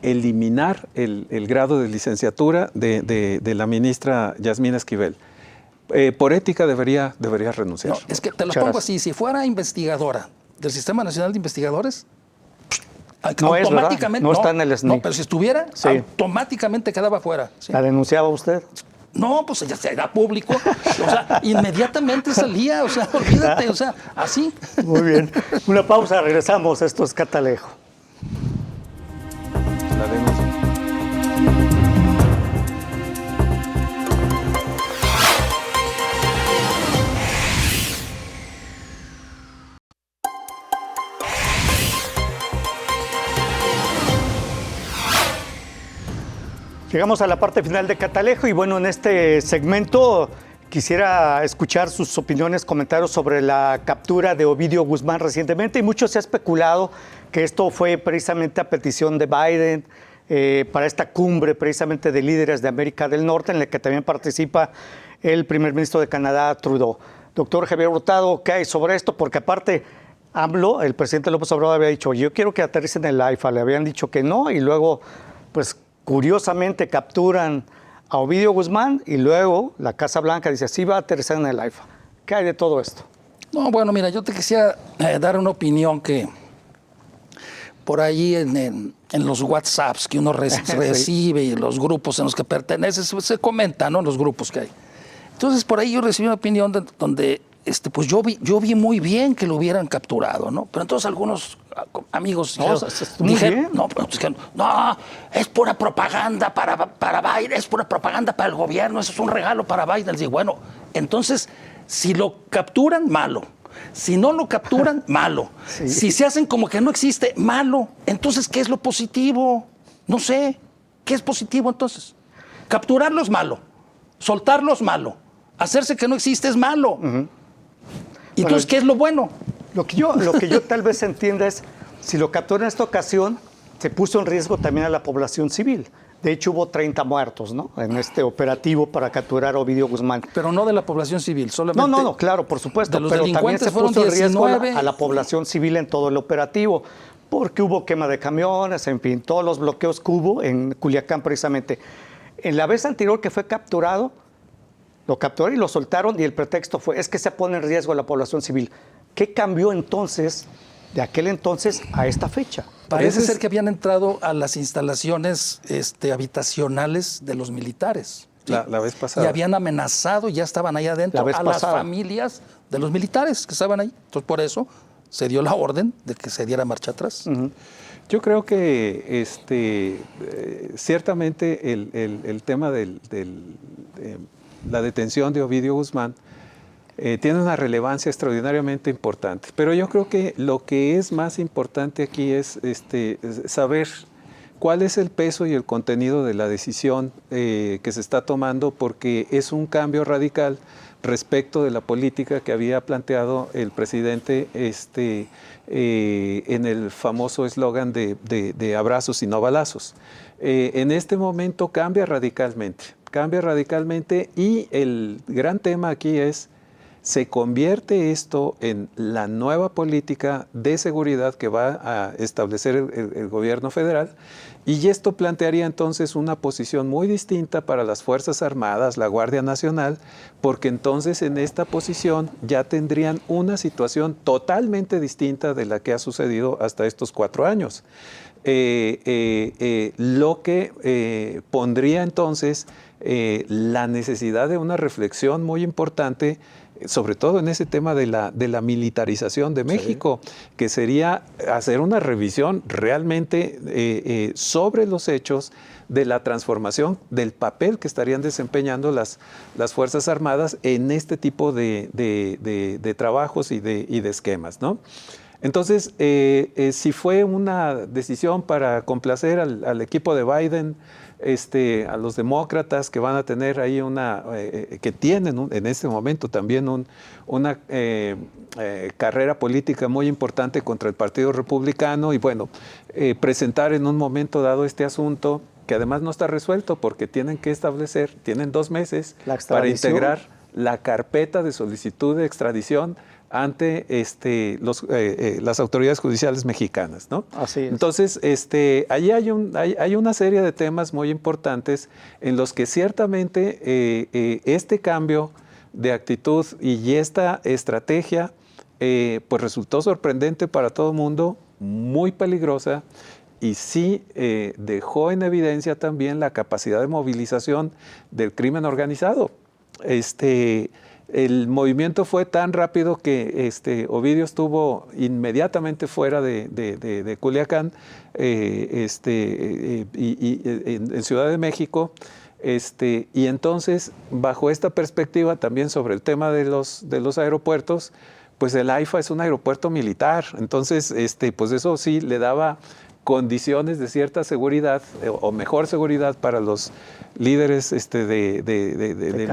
eliminar el grado de licenciatura de la ministra Yasmín Esquivel. Por ética debería renunciar. No, es que te lo Muchas pongo gracias. así, si fuera investigadora del Sistema Nacional de Investigadores, No es, ¿verdad? automáticamente... No está en el SNI. No, pero si estuviera, Sí. automáticamente quedaba fuera. ¿sí? ¿La denunciaba usted? No, pues ya era público, o sea, inmediatamente salía, o sea, olvídate, o sea, así. Muy bien. Una pausa, regresamos. Esto es Catalejo. La denuncia. Llegamos a la parte final de Catalejo y bueno, en este segmento quisiera escuchar sus opiniones, comentarios sobre la captura de Ovidio Guzmán recientemente, y mucho se ha especulado que esto fue precisamente a petición de Biden para esta cumbre precisamente de líderes de América del Norte, en la que también participa el primer ministro de Canadá, Trudeau. Doctor Javier Hurtado, ¿qué hay sobre esto? Porque aparte, AMLO, el presidente López Obrador, había dicho, yo quiero que aterricen en el AIFA, le habían dicho que no, y luego, pues curiosamente capturan a Ovidio Guzmán y luego la Casa Blanca dice, sí va a aterrizar en el AIFA. ¿Qué hay de todo esto? No, bueno, mira, yo te quisiera dar una opinión que por ahí en los WhatsApps que uno recibe y los grupos en los que pertenece, se comenta, ¿no? Los grupos que hay. Entonces, por ahí yo recibí una opinión donde pues yo vi muy bien que lo hubieran capturado, ¿no? Pero entonces algunos amigos dijeron, no, es pura propaganda para Biden, es pura propaganda para el gobierno, eso es un regalo para Biden. Y bueno, entonces, si lo capturan, malo. Si no lo capturan, malo. Sí. Si se hacen como que no existe, malo. Entonces, ¿qué es lo positivo? No sé. ¿Qué es positivo entonces? Capturarlo es malo. Soltarlo es malo. Hacerse que no existe es malo. ¿Y entonces qué es lo bueno? Lo que yo tal vez entienda es, si lo capturó en esta ocasión, se puso en riesgo también a la población civil. De hecho, hubo 30 muertos, ¿no?, en este operativo para capturar a Ovidio Guzmán. Pero no de la población civil, solamente... No, claro, por supuesto. De los pero también se puso en riesgo a la población civil en todo el operativo, porque hubo quema de camiones, en fin, todos los bloqueos que hubo en Culiacán precisamente. En la vez anterior que fue capturado, lo capturaron y lo soltaron, y el pretexto fue, es que se pone en riesgo a la población civil. ¿Qué cambió entonces, de aquel entonces a esta fecha? Parece ser que habían entrado a las instalaciones habitacionales de los militares. ¿sí? La vez pasada. Y habían amenazado, ya estaban ahí adentro, las familias de los militares que estaban ahí. Entonces, por eso se dio la orden de que se diera marcha atrás. Yo creo que ciertamente el tema de la detención de Ovidio Guzmán tiene una relevancia extraordinariamente importante. Pero yo creo que lo que es más importante aquí es saber cuál es el peso y el contenido de la decisión que se está tomando, porque es un cambio radical respecto de la política que había planteado el presidente en el famoso eslogan de abrazos y no balazos. En este momento cambia radicalmente y el gran tema aquí es, se convierte esto en la nueva política de seguridad que va a establecer el gobierno federal, y esto plantearía entonces una posición muy distinta para las Fuerzas Armadas, la Guardia Nacional, porque entonces en esta posición ya tendrían una situación totalmente distinta de la que ha sucedido hasta estos 4 años. Lo que pondría entonces la necesidad de una reflexión muy importante sobre todo en ese tema de la militarización de México, que sería hacer una revisión realmente sobre los hechos de la transformación del papel que estarían desempeñando las Fuerzas Armadas en este tipo de trabajos y de esquemas, ¿no? Entonces, si fue una decisión para complacer al equipo de Biden, a los demócratas que van a tener ahí que tienen en este momento también una carrera política muy importante contra el Partido Republicano, y bueno, presentar en un momento dado este asunto, que además no está resuelto porque tienen 2 meses para integrar la carpeta de solicitud de extradición ante las autoridades judiciales mexicanas, ¿no? Así es. Entonces, allí hay una serie de temas muy importantes en los que ciertamente este cambio de actitud y esta estrategia pues resultó sorprendente para todo el mundo, muy peligrosa, y sí dejó en evidencia también la capacidad de movilización del crimen organizado. El movimiento fue tan rápido que Ovidio estuvo inmediatamente fuera de Culiacán y en Ciudad de México. Y entonces, bajo esta perspectiva también sobre el tema de los aeropuertos, pues el AIFA es un aeropuerto militar. Entonces, pues eso sí le daba condiciones de cierta seguridad o mejor seguridad para los líderes de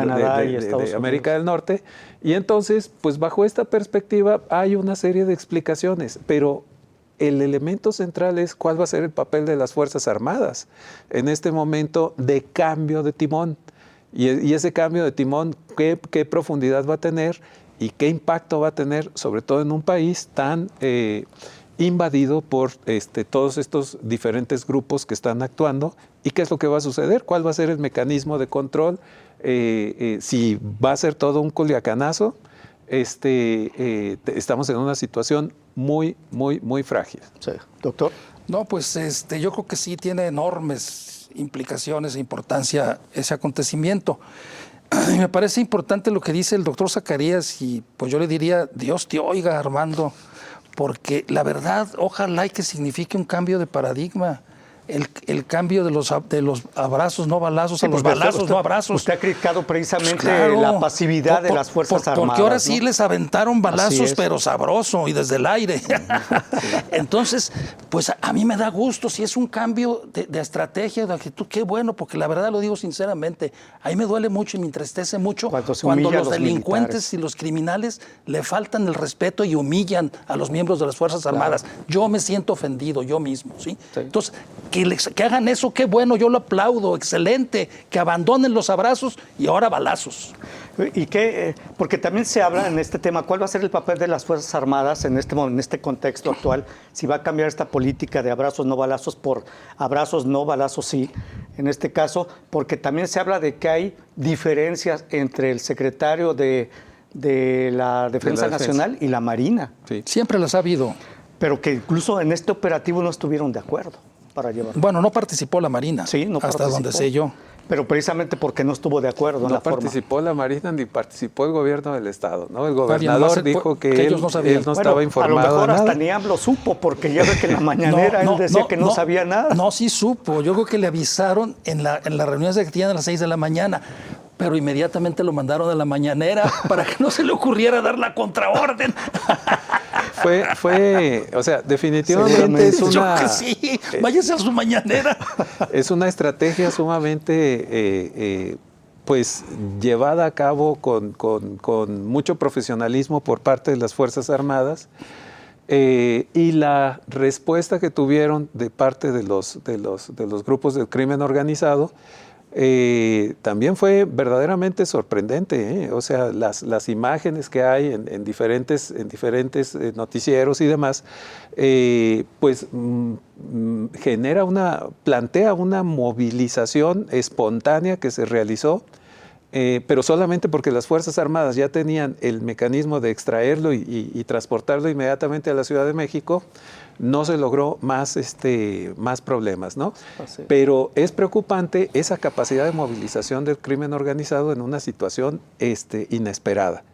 América del Norte. Y entonces, pues bajo esta perspectiva hay una serie de explicaciones, pero el elemento central es cuál va a ser el papel de las Fuerzas Armadas en este momento de cambio de timón. Y ese cambio de timón, ¿qué profundidad va a tener y qué impacto va a tener, sobre todo en un país tan invadido por todos estos diferentes grupos que están actuando? ¿Y qué es lo que va a suceder? ¿Cuál va a ser el mecanismo de control? Si va a ser todo un culiacanazo, estamos en una situación muy, muy, muy frágil. Sí. Doctor. No, pues yo creo que sí tiene enormes implicaciones e importancia ese acontecimiento. Me parece importante lo que dice el doctor Zacarías, y pues yo le diría, Dios te oiga, Armando, porque la verdad, ojalá y que signifique un cambio de paradigma. El cambio de los abrazos, no balazos, a los balazos, no abrazos. Usted ha criticado precisamente la pasividad de las Fuerzas Armadas. Porque ahora sí, ¿no?, les aventaron balazos, pero sabroso y desde el aire. Sí. Entonces, pues a mí me da gusto si es un cambio de estrategia, de actitud. Qué bueno, porque la verdad lo digo sinceramente, a mí me duele mucho y me entristece mucho cuando los delincuentes y los criminales le faltan el respeto y humillan a los miembros de las Fuerzas Armadas. Claro. Yo me siento ofendido, yo mismo, ¿sí? Entonces, que hagan eso, qué bueno, yo lo aplaudo, excelente, que abandonen los abrazos y ahora balazos. Y porque también se habla en este tema, ¿cuál va a ser el papel de las Fuerzas Armadas en este contexto actual? Si va a cambiar esta política de abrazos no balazos por abrazos no balazos sí, en este caso, porque también se habla de que hay diferencias entre el secretario de la Defensa Nacional y la Marina. Sí. Siempre las ha habido. Pero que incluso en este operativo no estuvieron de acuerdo para llevarlo. Bueno, no participó la Marina, sí, no hasta donde sé yo. Pero precisamente porque no estuvo de acuerdo en la forma. No participó la Marina ni participó el gobierno del Estado, ¿no? El gobernador dijo que él no estaba informado. A lo mejor hasta ni AMLO supo, porque ya ve que en la mañanera él decía que no sabía nada. No, sí supo. Yo creo que le avisaron en la reunión secretaria a las 6 de la mañana. Pero inmediatamente lo mandaron a la mañanera para que no se le ocurriera dar la contraorden. O sea, definitivamente es una... Yo que sí, váyase a su mañanera. Es una estrategia sumamente, pues, llevada a cabo con mucho profesionalismo por parte de las Fuerzas Armadas, y la respuesta que tuvieron de parte de los grupos del crimen organizado también fue verdaderamente sorprendente, ¿eh? O sea, las imágenes que hay en diferentes noticieros y demás, pues plantea una movilización espontánea que se realizó, pero solamente porque las Fuerzas Armadas ya tenían el mecanismo de extraerlo y transportarlo inmediatamente a la Ciudad de México. No se logró más problemas, ¿no? Sí. Pero es preocupante esa capacidad de movilización del crimen organizado en una situación inesperada.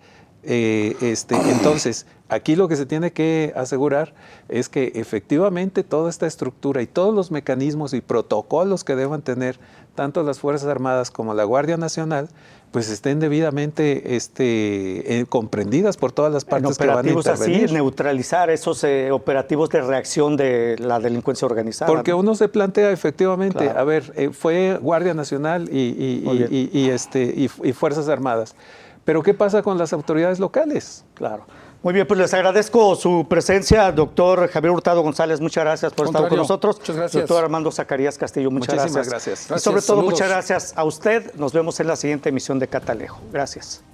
Entonces, aquí lo que se tiene que asegurar es que efectivamente toda esta estructura y todos los mecanismos y protocolos que deban tener tanto las Fuerzas Armadas como la Guardia Nacional, pues estén debidamente comprendidas por todas las partes que van a intervenir. Así, neutralizar esos operativos de reacción de la delincuencia organizada. Porque ¿no? uno se plantea efectivamente, Claro. a ver, fue Guardia Nacional y Fuerzas Armadas. Pero ¿qué pasa con las autoridades locales? Claro. Muy bien, pues les agradezco su presencia, doctor Javier Hurtado González. Muchas gracias por estar con nosotros. Muchas gracias. Doctor Armando Zacarías Castillo, Muchísimas gracias. Y sobre todo, Saludos. muchas gracias a usted. Nos vemos en la siguiente emisión de Catalejo. Gracias.